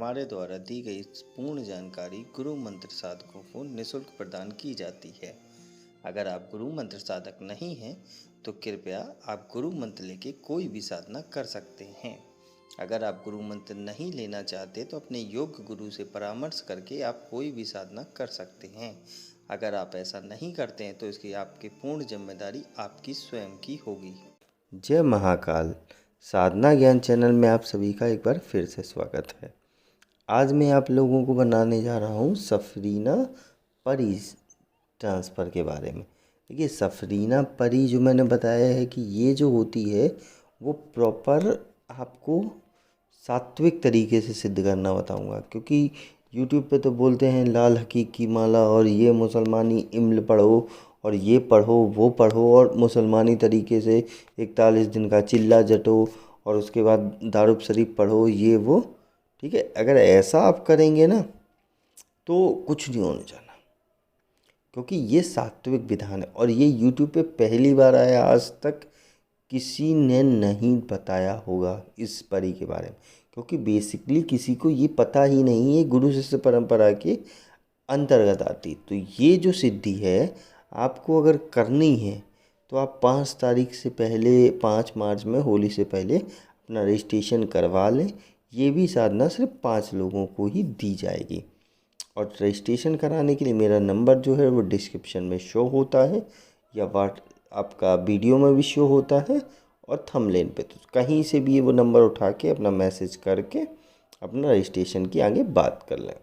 हमारे द्वारा दी गई पूर्ण जानकारी गुरु मंत्र साधकों को निःशुल्क प्रदान की जाती है। अगर आप गुरु मंत्र साधक नहीं हैं तो कृपया आप गुरु मंत्र लेके कोई भी साधना कर सकते हैं। अगर आप गुरु मंत्र नहीं लेना चाहते तो अपने योग्य गुरु से परामर्श करके आप कोई भी साधना कर सकते हैं। अगर आप ऐसा नहीं करते हैं तो इसकी आपकी पूर्ण जिम्मेदारी आपकी स्वयं की होगी। जय महाकाल। साधना ज्ञान चैनल में आप सभी का एक बार फिर से स्वागत है। आज मैं आप लोगों को बनाने जा रहा हूँ सफरीना परी ट्रांसफ़र के बारे में। देखिए, सफरीना परी जो मैंने बताया है कि ये जो होती है वो प्रॉपर आपको सात्विक तरीके से सिद्ध करना बताऊंगा, क्योंकि यूट्यूब पे तो बोलते हैं लाल हकीक की माला और ये मुसलमानी इम्ल पढ़ो और ये पढ़ो वो पढ़ो और मुसलमानी तरीके से 41 दिन का चिल्ला जटो और उसके बाद दारूब शरीफ पढ़ो ये वो। ठीक है, अगर ऐसा आप करेंगे ना तो कुछ नहीं होने जाना, क्योंकि ये सात्विक विधान है और ये यूट्यूब पे पहली बार आया। आज तक किसी ने नहीं बताया होगा इस परी के बारे में, क्योंकि बेसिकली किसी को ये पता ही नहीं है। गुरु शिष्य परंपरा के अंतर्गत आती। तो ये जो सिद्धि है आपको अगर करनी है तो आप 5 तारीख से पहले, 5 मार्च में होली से पहले अपना रजिस्ट्रेशन करवा लें। ये भी साधना सिर्फ 5 लोगों को ही दी जाएगी और रजिस्ट्रेशन कराने के लिए मेरा नंबर जो है वो डिस्क्रिप्शन में शो होता है या आपका वीडियो में भी शो होता है और थंबनेल पे। तो कहीं से भी वो नंबर उठा के अपना मैसेज करके अपना रजिस्ट्रेशन की आगे बात कर लें।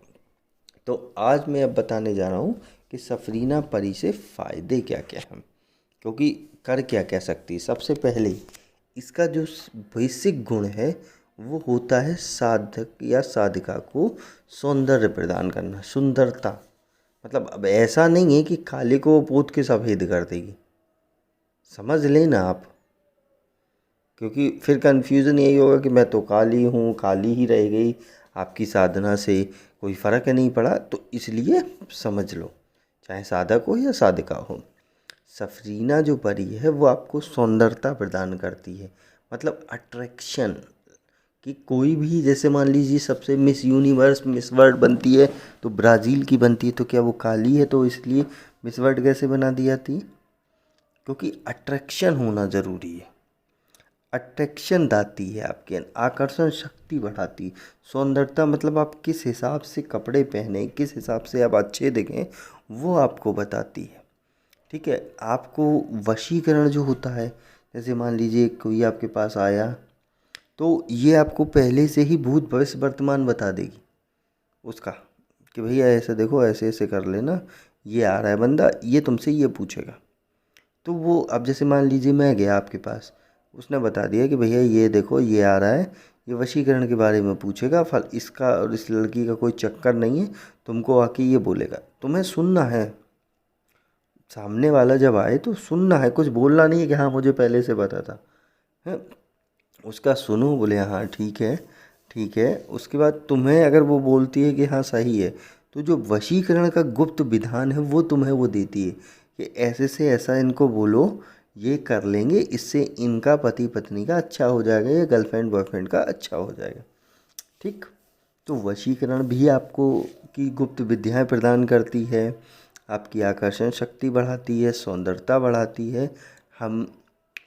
तो आज मैं अब बताने जा रहा हूँ कि सफरीना परी से फ़ायदे क्या क्या हैं, क्योंकि कर क्या क्या सकती है। सबसे पहले इसका जो बेसिक गुण है वो होता है साधक या साधिका को सौंदर्य प्रदान करना, सुंदरता। मतलब अब ऐसा नहीं है कि काले को पोत के सफ़ेद कर देगी, समझ लेना आप, क्योंकि फिर कंफ्यूजन यही होगा कि मैं तो काली हूँ, काली ही रह गई, आपकी साधना से कोई फ़र्क नहीं पड़ा। तो इसलिए समझ लो, चाहे साधक हो या साधिका हो, सफरीना जो परी है वो आपको सौंदर्यता प्रदान करती है। मतलब अट्रैक्शन कि कोई भी, जैसे मान लीजिए सबसे मिस यूनिवर्स मिस वर्ल्ड बनती है तो ब्राज़ील की बनती है, तो क्या वो काली है तो इसलिए मिस वर्ल्ड कैसे बना दी जाती है? क्योंकि अट्रैक्शन होना ज़रूरी है। अट्रैक्शन लाती है आपके, आकर्षण शक्ति बढ़ाती। सौंदर्यता मतलब आप किस हिसाब से कपड़े पहने, किस हिसाब से आप अच्छे दिखें, वो आपको बताती है। ठीक है, आपको वशीकरण जो होता है, जैसे मान लीजिए कोई आपके पास आया तो ये आपको पहले से ही भूत भविष्य वर्तमान बता देगी उसका, कि भैया ऐसे देखो, ऐसे ऐसे कर लेना, ये आ रहा है बंदा, ये तुमसे ये पूछेगा। तो वो अब जैसे मान लीजिए मैं गया आपके पास, उसने बता दिया कि भैया ये देखो ये आ रहा है, ये वशीकरण के बारे में पूछेगा, फल इसका और इस लड़की का कोई चक्कर नहीं है, तुमको आके ये बोलेगा। तुम्हें सुनना है, सामने वाला जब आए तो सुनना है, कुछ बोलना नहीं है कि हाँ मुझे पहले से पता था है। उसका सुनो, बोले हाँ ठीक है ठीक है। उसके बाद तुम्हें अगर वो बोलती है कि हाँ सही है, तो जो वशीकरण का गुप्त विधान है वो तुम्हें वो देती है कि ऐसे से ऐसा इनको बोलो, ये कर लेंगे, इससे इनका पति पत्नी का अच्छा हो जाएगा या गर्लफ्रेंड बॉयफ्रेंड का अच्छा हो जाएगा। ठीक, तो वशीकरण भी आपको की गुप्त विद्याएं प्रदान करती है, आपकी आकर्षण शक्ति बढ़ाती है, सौंदर्यता बढ़ाती है, हम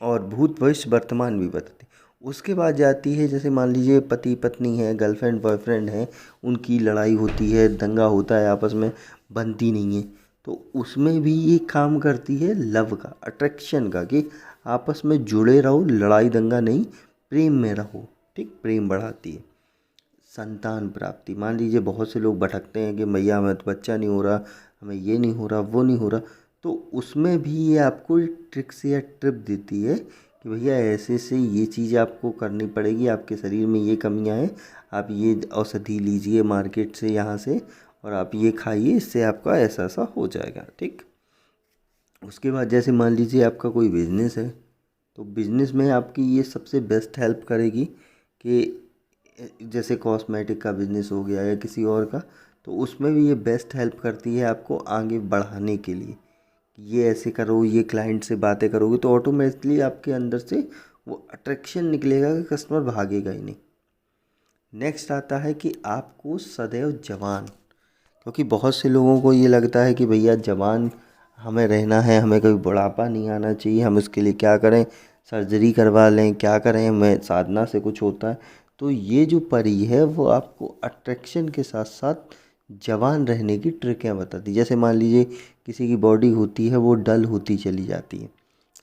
और भूत भविष्य वर्तमान भी बताती है। उसके बाद जाती है, जैसे मान लीजिए पति पत्नी है, गर्लफ्रेंड बॉयफ्रेंड है, उनकी लड़ाई होती है, दंगा होता है, आपस में बनती नहीं है, तो उसमें भी ये काम करती है लव का, अट्रैक्शन का, कि आपस में जुड़े रहो, लड़ाई दंगा नहीं, प्रेम में रहो। ठीक, प्रेम बढ़ाती है। संतान प्राप्ति, मान लीजिए बहुत से लोग भटकते हैं कि भैया हमें तो बच्चा नहीं हो रहा, हमें ये नहीं हो रहा, वो नहीं हो रहा, तो उसमें भी ये आपको ट्रिक्स या ट्रिप देती है कि भैया ऐसे से ये चीज़ आपको करनी पड़ेगी, आपके शरीर में ये कमियां हैं, आप ये औषधि लीजिए मार्केट से यहाँ से और आप ये खाइए, इससे आपका ऐसा ऐसा हो जाएगा। ठीक, उसके बाद जैसे मान लीजिए आपका कोई बिजनेस है, तो बिजनेस में आपकी ये सबसे बेस्ट हेल्प करेगी कि जैसे कॉस्मेटिक का बिजनेस हो गया या किसी और का, तो उसमें भी ये बेस्ट हेल्प करती है आपको आगे बढ़ाने के लिए। ये ऐसे करो, ये क्लाइंट से बातें करोगे तो ऑटोमेटिकली आपके अंदर से वो अट्रैक्शन निकलेगा कि कस्टमर भागेगा ही नहीं। नेक्स्ट आता है कि आपको सदैव जवान, क्योंकि बहुत से लोगों को ये लगता है कि भैया जवान हमें रहना है, हमें कभी बुढ़ापा नहीं आना चाहिए, हम इसके लिए क्या करें, सर्जरी करवा लें, क्या करें, हमें साधना से कुछ होता है। तो ये जो परी है वो आपको अट्रैक्शन के साथ साथ जवान रहने की ट्रिकें बताती है। जैसे मान लीजिए किसी की बॉडी होती है वो डल होती चली जाती है,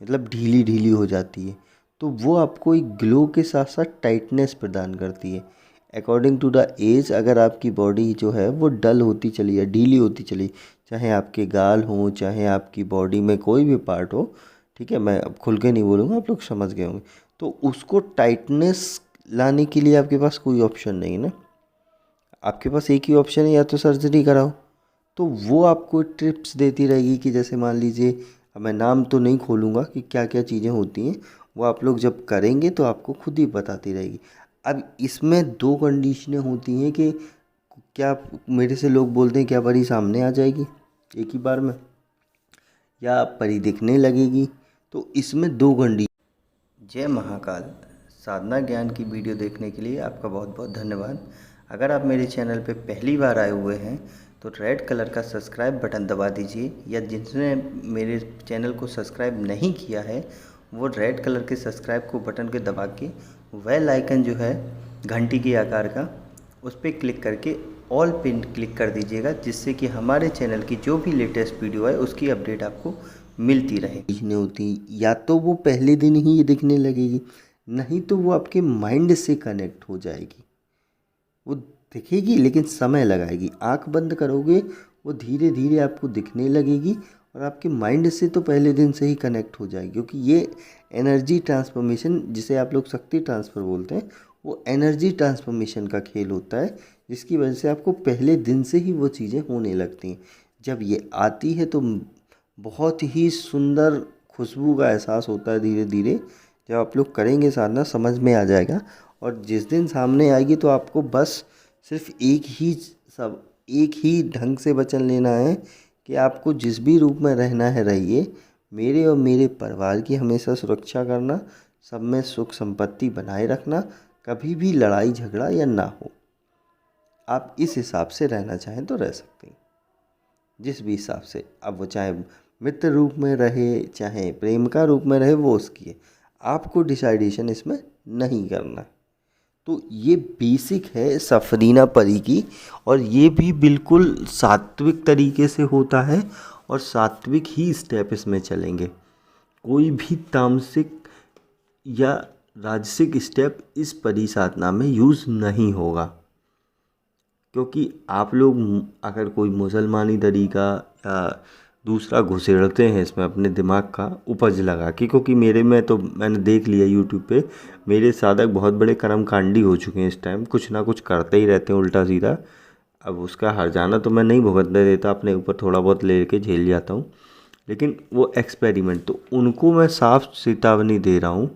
मतलब ढीली ढीली हो जाती है, तो वो आपको एक ग्लो के साथ साथ टाइटनेस प्रदान करती है। अकॉर्डिंग टू द एज अगर आपकी बॉडी जो है वो डल होती चली है, ढीली होती चली, चाहे आपके गाल हों, चाहे आपकी बॉडी में कोई भी पार्ट हो, ठीक है, मैं अब खुल के नहीं बोलूँगा, आप लोग समझ गए होंगे, तो उसको टाइटनेस लाने के लिए आपके पास कोई ऑप्शन नहीं ना, आपके पास एक ही ऑप्शन है, या तो सर्जरी कराओ। तो वो आपको टिप्स देती रहेगी कि जैसे मान लीजिए, अब मैं नाम तो नहीं खोलूँगा कि क्या क्या चीज़ें होती हैं, वो आप लोग जब करेंगे तो आपको खुद ही बताती रहेगी। अब इसमें दो कंडीशनें होती हैं कि क्या मेरे से लोग बोलते हैं क्या परी सामने आ जाएगी एक ही बार में, या परी दिखने लगेगी, तो इसमें दो कंडीशन। जय महाकाल। साधना ज्ञान की वीडियो देखने के लिए आपका बहुत बहुत धन्यवाद। अगर आप मेरे चैनल पे पहली बार आए हुए हैं तो रेड कलर का सब्सक्राइब बटन दबा दीजिए, या जिसने मेरे चैनल को सब्सक्राइब नहीं किया है वो रेड कलर के सब्सक्राइब को बटन के दबा के बेल आइकन जो है घंटी के आकार का, उस पर क्लिक करके ऑल पिन क्लिक कर दीजिएगा, जिससे कि हमारे चैनल की जो भी लेटेस्ट वीडियो है उसकी अपडेट आपको मिलती रहे। दिखने होती, या तो वो पहले दिन ही ये दिखने लगेगी, नहीं तो वो आपके माइंड से कनेक्ट हो जाएगी, वो दिखेगी लेकिन समय लगाएगी। आंख बंद करोगे वो धीरे धीरे आपको दिखने लगेगी, और आपके माइंड से तो पहले दिन से ही कनेक्ट हो जाएगी, क्योंकि ये एनर्जी ट्रांसफॉर्मेशन, जिसे आप लोग शक्ति ट्रांसफ़र बोलते हैं, वो एनर्जी ट्रांसफॉर्मेशन का खेल होता है, जिसकी वजह से आपको पहले दिन से ही वो चीज़ें होने लगती हैं। जब ये आती है तो बहुत ही सुंदर खुशबू का एहसास होता है धीरे धीरे। जब आप लोग करेंगे साधना समझ में आ जाएगा, और जिस दिन सामने आएगी तो आपको बस सिर्फ एक ही ढंग से वचन लेना है कि आपको जिस भी रूप में रहना है रहिए, मेरे और मेरे परिवार की हमेशा सुरक्षा करना, सब में सुख संपत्ति बनाए रखना, कभी भी लड़ाई झगड़ा या ना हो। आप इस हिसाब से रहना चाहें तो रह सकते हैं, जिस भी हिसाब से, अब वो चाहे मित्र रूप में रहे चाहे प्रेम का रूप में रहे, वो उसकी है, आपको डिसाइडेशन इसमें नहीं करना है। तो ये बेसिक है सफरीना परी की, और ये भी बिल्कुल सात्विक तरीके से होता है, और सात्विक ही स्टेप इसमें चलेंगे। कोई भी तामसिक या राजसिक स्टेप इस परी साधना में यूज़ नहीं होगा, क्योंकि आप लोग अगर कोई मुसलमानी तरीका या दूसरा घुसेड़ते हैं इसमें अपने दिमाग का उपज लगा के, क्योंकि मेरे में तो मैंने देख लिया यूट्यूब पे, मेरे साधक बहुत बड़े कर्मकांडी हो चुके हैं, इस टाइम कुछ ना कुछ करते ही रहते हैं उल्टा सीधा। अब उसका हर्जाना तो मैं नहीं भुगतने देता, अपने ऊपर थोड़ा बहुत ले के झेल जाता हूँ, लेकिन वो एक्सपेरिमेंट तो उनको मैं साफ चेतावनी दे रहा हूँ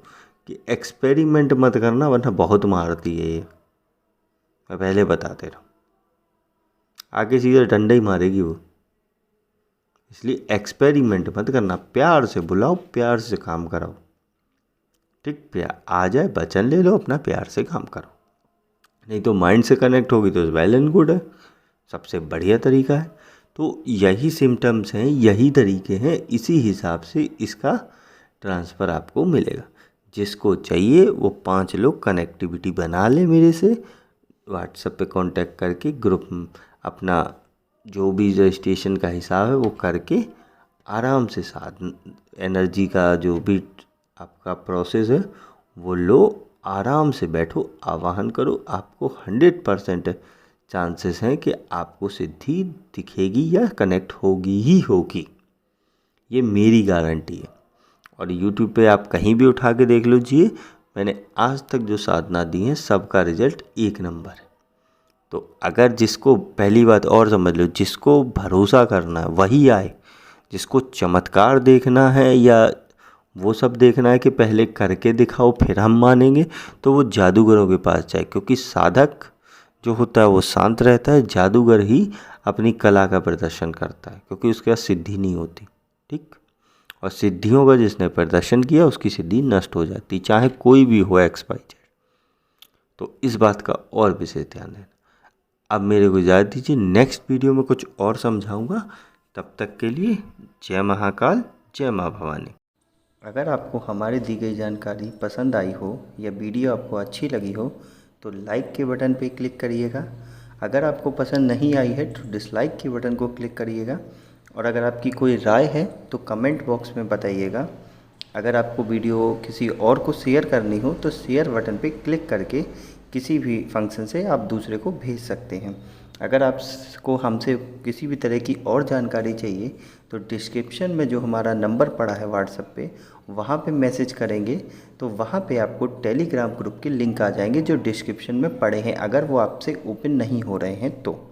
कि एक्सपेरिमेंट मत करना, वरना बहुत मारती है ये, मैं पहले बता दे रहा हूँ, आगे सीधे डंडा ही मारेगी वो। इसलिए एक्सपेरिमेंट मत करना, प्यार से बुलाओ, प्यार से काम कराओ, ठीक, प्यार आ जाए वचन ले लो, अपना प्यार से काम करो, नहीं तो माइंड से कनेक्ट होगी तो वेल एंड गुड है, सबसे बढ़िया तरीका है। तो यही सिम्टम्स हैं, यही तरीके हैं, इसी हिसाब से इसका ट्रांसफ़र आपको मिलेगा। जिसको चाहिए वो 5 लोग कनेक्टिविटी बना ले मेरे से, व्हाट्सएप पे कांटेक्ट करके ग्रुप अपना जो भी रजिस्ट्रेशन का हिसाब है वो करके आराम से साथ एनर्जी का जो भी आपका प्रोसेस है वो लो, आराम से बैठो, आवाहन करो, आपको 100% चांसेस हैं कि आपको सिद्धि दिखेगी या कनेक्ट होगी ही होगी, ये मेरी गारंटी है। और यूट्यूब पे आप कहीं भी उठा के देख लीजिए, मैंने आज तक जो साधना दी है सबका रिजल्ट 1 नंबर है। तो अगर जिसको, पहली बात और समझ लो, जिसको भरोसा करना है वही आए, जिसको चमत्कार देखना है या वो सब देखना है कि पहले करके दिखाओ फिर हम मानेंगे, तो वो जादूगरों के पास जाए, क्योंकि साधक जो होता है वो शांत रहता है, जादूगर ही अपनी कला का प्रदर्शन करता है, क्योंकि उसके पास सिद्धि नहीं होती, ठीक, और सिद्धियों का जिसने प्रदर्शन किया उसकी सिद्धि नष्ट हो जाती, चाहे कोई भी हो XYZ। तो इस बात का और विशेष ध्यान देना। अब मेरे को इजाज़त दीजिए, नेक्स्ट वीडियो में कुछ और समझाऊंगा। तब तक के लिए जय महाकाल, जय माँ भवानी। अगर आपको हमारी दी गई जानकारी पसंद आई हो या वीडियो आपको अच्छी लगी हो तो लाइक के बटन पर क्लिक करिएगा। अगर आपको पसंद नहीं आई है तो डिसलाइक के बटन को क्लिक करिएगा। और अगर आपकी कोई राय है तो कमेंट बॉक्स में बताइएगा। अगर आपको वीडियो किसी और को शेयर करनी हो तो शेयर बटन पे क्लिक करके किसी भी फंक्शन से आप दूसरे को भेज सकते हैं। अगर आपको हमसे किसी भी तरह की और जानकारी चाहिए तो डिस्क्रिप्शन में जो हमारा नंबर पड़ा है व्हाट्सएप पे, वहाँ पे मैसेज करेंगे तो वहाँ पे आपको टेलीग्राम ग्रुप के लिंक आ जाएंगे जो डिस्क्रिप्शन में पड़े हैं, अगर वो आपसे ओपन नहीं हो रहे हैं तो।